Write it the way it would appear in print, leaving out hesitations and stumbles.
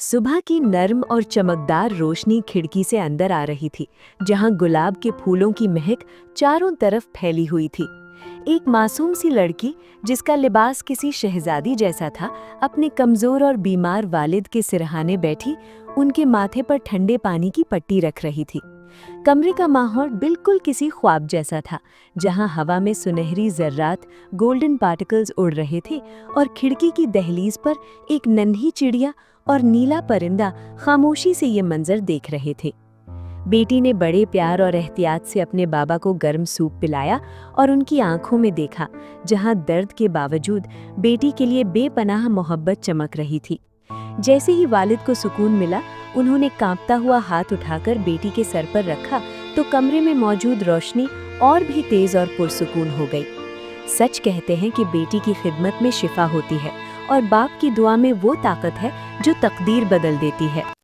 सुबह की नर्म और चमकदार रोशनी खिड़की से अंदर आ रही थी, जहां गुलाब के फूलों की महक चारों तरफ फैली हुई थी। एक मासूम सी लड़की, जिसका लिबास किसी शहजादी जैसा था, अपने कमजोर और बीमार वालिद के सिरहाने बैठी उनके माथे पर ठंडे पानी की पट्टी रख रही थी। कमरे का माहौल बिल्कुल किसी ख्वाब जैसा था, जहां हवा में सुनहरी जर्रात गोल्डन पार्टिकल्स उड़ रहे थे और खिड़की की दहलीज पर एक नन्ही चिड़िया और नीला परिंदा खामोशी से ये मंजर देख रहे थे। बेटी ने बड़े प्यार और एहतियात से अपने बाबा को गर्म सूप पिलाया और उनकी आंखों में देखा, जहां दर्द के बावजूद बेटी के लिए बेपनाह मोहब्बत चमक रही थी। जैसे ही वालिद को सुकून मिला, उन्होंने कांपता हुआ हाथ उठाकर बेटी के सर पर रखा तो कमरे में मौजूद रोशनी और भी तेज और पुरसुकून हो गई। सच कहते हैं कि बेटी की खिदमत में शिफा होती है और बाप की दुआ में वो ताकत है जो तकदीर बदल देती है।